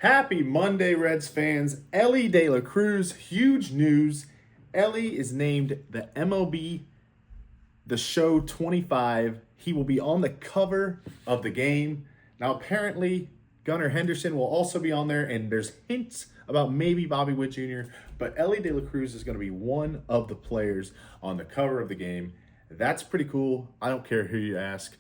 Happy Monday, Reds fans. Elly De La Cruz, huge news. Elly is named the MLB The Show 25. He will be on the cover of the game. Now, apparently, Gunnar Henderson will also be on there, and there's hints about maybe Bobby Witt Jr., but Elly De La Cruz is going to be one of the players on the cover of the game. That's pretty cool. I don't care who you ask.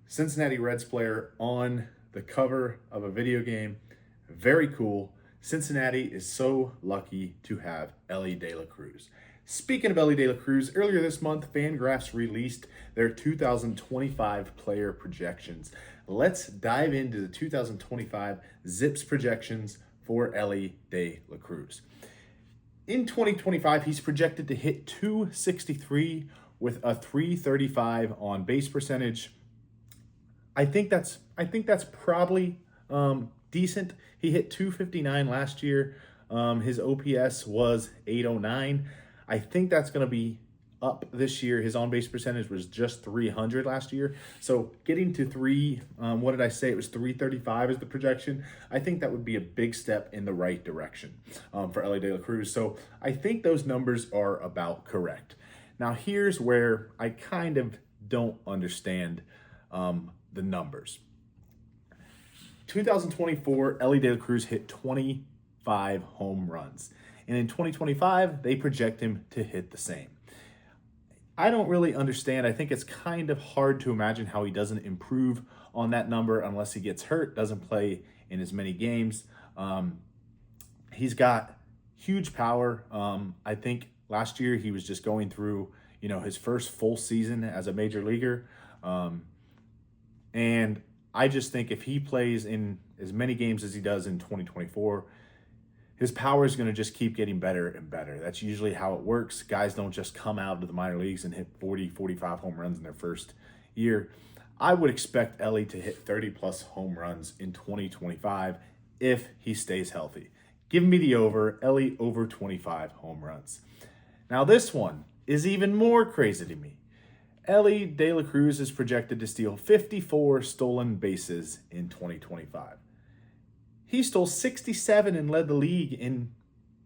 Cincinnati Reds player on the cover of a video game. Very cool. Cincinnati is so lucky to have Elly De La Cruz. Speaking of Elly De La Cruz, earlier this month, FanGraphs released their 2025 player projections. Let's dive into the 2025 Zips projections for Elly De La Cruz. In 2025, he's projected to hit 263 with a 335 on base percentage. I think that's probably decent. He hit 259 last year. His OPS was 809. I think that's going to be up this year. His on-base percentage was just 300 last year. So getting to what did I say? It was 335 is the projection. I think that would be a big step in the right direction for Elly De La Cruz. So I think those numbers are about correct. Now here's where I kind of don't understand the numbers. 2024, Elly De La Cruz hit 25 home runs. And in 2025, they project him to hit the same. I don't really understand. I think it's kind of hard to imagine how he doesn't improve on that number unless he gets hurt, doesn't play in as many games. He's got huge power. I think last year he was just going through, his first full season as a major leaguer. And I just think if he plays in as many games as he does in 2024, his power is going to just keep getting better and better. That's usually how it works. Guys don't just come out of the minor leagues and hit 40, 45 home runs in their first year. I would expect Elly to hit 30-plus home runs in 2025 if he stays healthy. Give me the over. Elly over 25 home runs. Now this one is even more crazy to me. Elly De La Cruz is projected to steal 54 stolen bases in 2025. He stole 67 and led the league in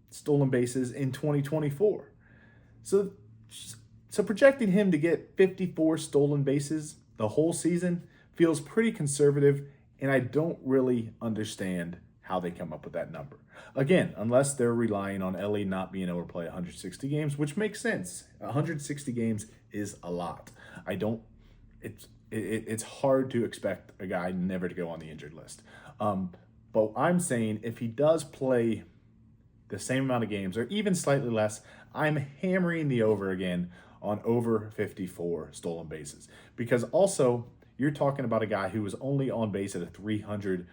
stolen bases in 2024. So projecting him to get 54 stolen bases the whole season feels pretty conservative, and I don't really understand how they come up with that number. Again, unless they're relying on Elly not being able to play 160 games, which makes sense. 160 games is a lot. It's hard to expect a guy never to go on the injured list. But I'm saying if he does play the same amount of games or even slightly less, I'm hammering the over again on over 54 stolen bases. Because also, you're talking about a guy who was only on base at a 300%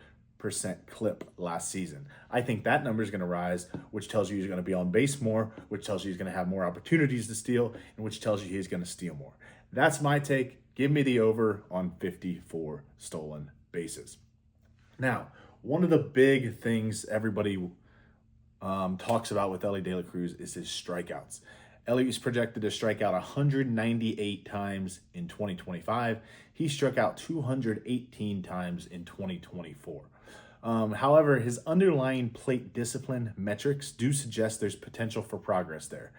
clip last season. I think that number is going to rise, which tells you he's going to be on base more, which tells you he's going to have more opportunities to steal, and which tells you he's going to steal more. That's my take. Give me the over on 54 stolen bases. Now, one of the big things everybody talks about with Elly De La Cruz is his strikeouts. Elly is projected to strike out 198 times in 2025. He struck out 218 times in 2024. However, his underlying plate discipline metrics do suggest there's potential for progress there.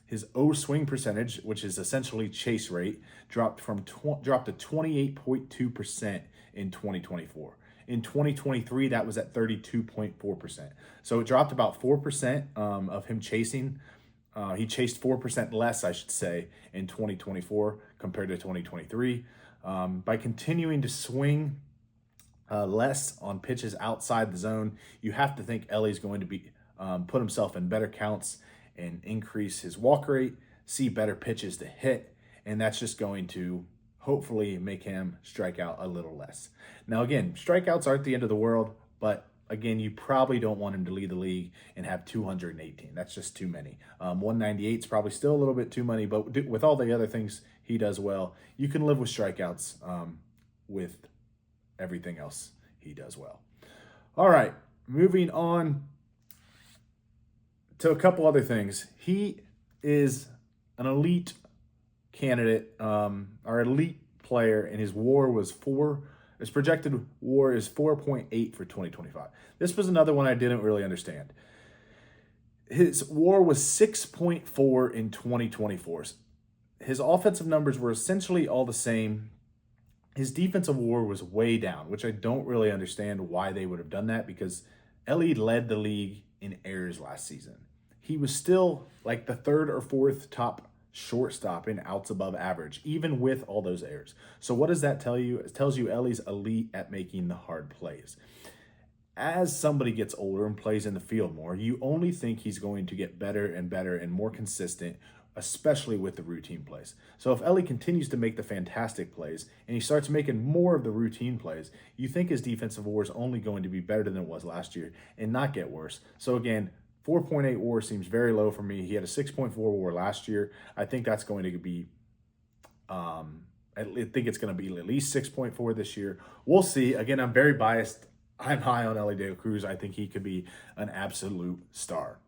His O swing percentage, which is essentially chase rate, dropped to 28.2% in 2024. In 2023, that was at 32.4%. So it dropped about 4% of him chasing. He chased 4% less, I should say, in 2024 compared to 2023. By continuing to swing less on pitches outside the zone, you have to think Elly's going to be put himself in better counts and increase his walk rate, see better pitches to hit, and that's just going to hopefully make him strike out a little less. Now, again, strikeouts aren't the end of the world, but again, you probably don't want him to lead the league and have 218. That's just too many. 198 is probably still a little bit too many, but with all the other things he does well, you can live with strikeouts with everything else he does well. All right, moving on to a couple other things. He is an elite candidate, our elite player, and his WAR was His projected WAR is 4.8 for 2025. This was another one I didn't really understand. His WAR was 6.4 in 2024. His offensive numbers were essentially all the same. His defensive WAR was way down, which I don't really understand why they would have done that, because Elly led the league in errors last season. He was still like the third or fourth top shortstop in outs above average, even with all those errors. So what does that tell you? It tells you Elly's elite at making the hard plays. As somebody gets older and plays in the field more, you only think he's going to get better and more consistent, especially with the routine plays. So if Elly continues to make the fantastic plays and he starts making more of the routine plays, you think his defensive WAR is only going to be better than it was last year and not get worse. So again, 4.8 WAR seems very low for me. He had a 6.4 WAR last year. I think that's going to be, I think it's going to be at least 6.4 this year. We'll see. Again, I'm very biased. I'm high on Elly De La Cruz. I think he could be an absolute star.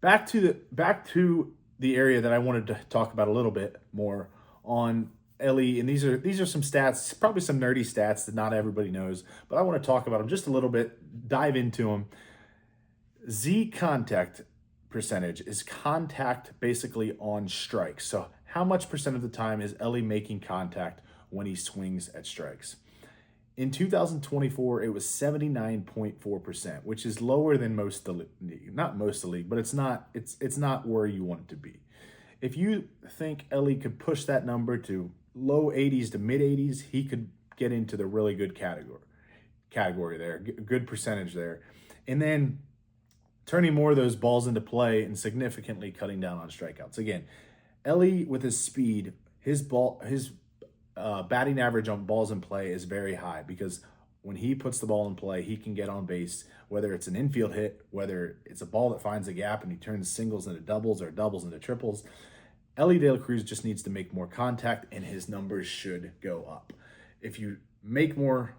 Back to the area that I wanted to talk about a little bit more on Elly, and these are some stats, probably some nerdy stats that not everybody knows, but I want to talk about them just a little bit, dive into them. Z contact percentage is contact basically on strikes. So how much percent of the time is Elly making contact when he swings at strikes? In 2024, it was 79.4%, which is lower than most of the league. Not most of the league, but it's not where you want it to be. If you think Elly could push that number to low 80s to mid 80s, he could get into the really good category there, good percentage there. And then turning more of those balls into play and significantly cutting down on strikeouts. Again, Elly with his speed, his batting average on balls in play is very high, because when he puts the ball in play, he can get on base, whether it's an infield hit, whether it's a ball that finds a gap and he turns singles into doubles or doubles into triples. Elly De La Cruz just needs to make more contact and his numbers should go up. If you make more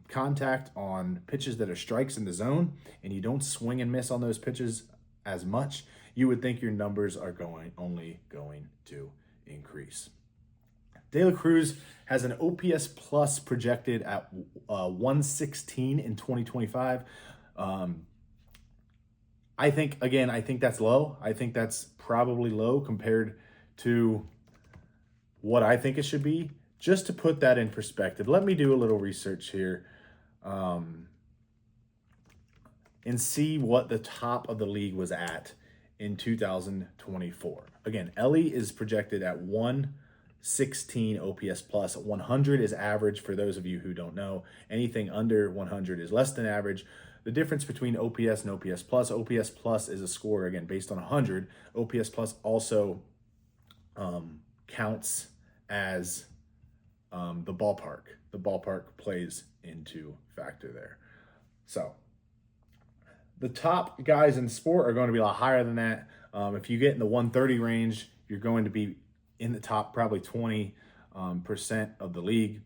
contact on pitches that are strikes in the zone and you don't swing and miss on those pitches as much, you would think your numbers are only going to increase. De La Cruz has an OPS plus projected at 116 in 2025. I think that's low. I think that's probably low compared to what I think it should be. Just to put that in perspective, let me do a little research here and see what the top of the league was at in 2024. Again, Elly is projected at 116 OPS plus. 100 is average for those of you who don't know. Anything under 100 is less than average. The difference between OPS and OPS plus is a score, again, based on 100. OPS plus also counts as the ballpark. The ballpark plays into factor there. So the top guys in sport are going to be a lot higher than that. If you get in the 130 range, you're going to be in the top probably 20% of the league.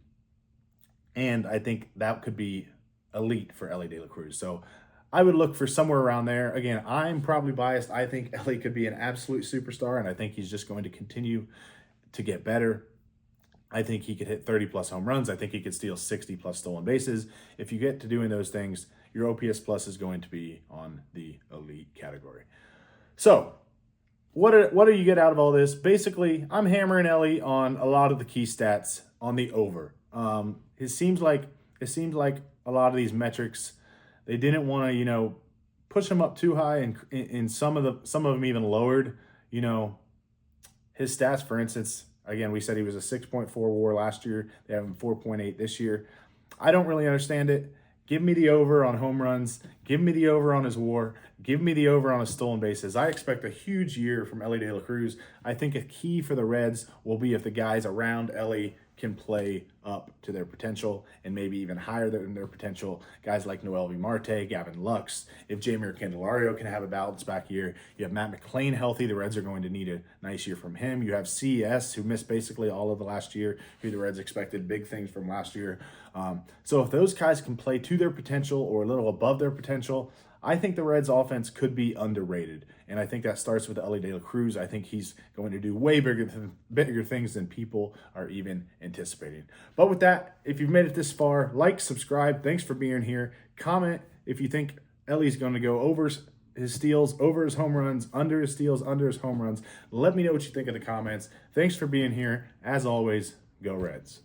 And I think that could be elite for Elly De La Cruz. So I would look for somewhere around there. Again, I'm probably biased. I think Elly could be an absolute superstar, and I think he's just going to continue to get better. I think he could hit 30 plus home runs. I think he could steal 60 plus stolen bases. If you get to doing those things, your OPS plus is going to be on the elite category. So what do you get out of all this? Basically, I'm hammering Elly on a lot of the key stats on the over. It seems like a lot of these metrics, they didn't want to, push him up too high, and some of them even lowered, his stats. For instance, again, we said he was a 6.4 WAR last year. They have him 4.8 this year. I don't really understand it. Give me the over on home runs. Give me the over on his WAR. Give me the over on his stolen bases. I expect a huge year from Elly De La Cruz. I think a key for the Reds will be if the guys around Elly can play up to their potential and maybe even higher than their potential. Guys like Noelvi Marte, Gavin Lux. If Jeimer Candelario can have a bounce back year. You have Matt McClain healthy. The Reds are going to need a nice year from him. You have CES, who missed basically all of the last year, who the Reds expected big things from last year. So if those guys can play to their potential or a little above their potential, I think the Reds offense could be underrated, and I think that starts with Elly De La Cruz. I think he's going to do way bigger things than people are even anticipating. But with that, if you've made it this far, like, subscribe. Thanks for being here. Comment if you think Elly's going to go over his steals, over his home runs, under his steals, under his home runs. Let me know what you think in the comments. Thanks for being here. As always, go Reds.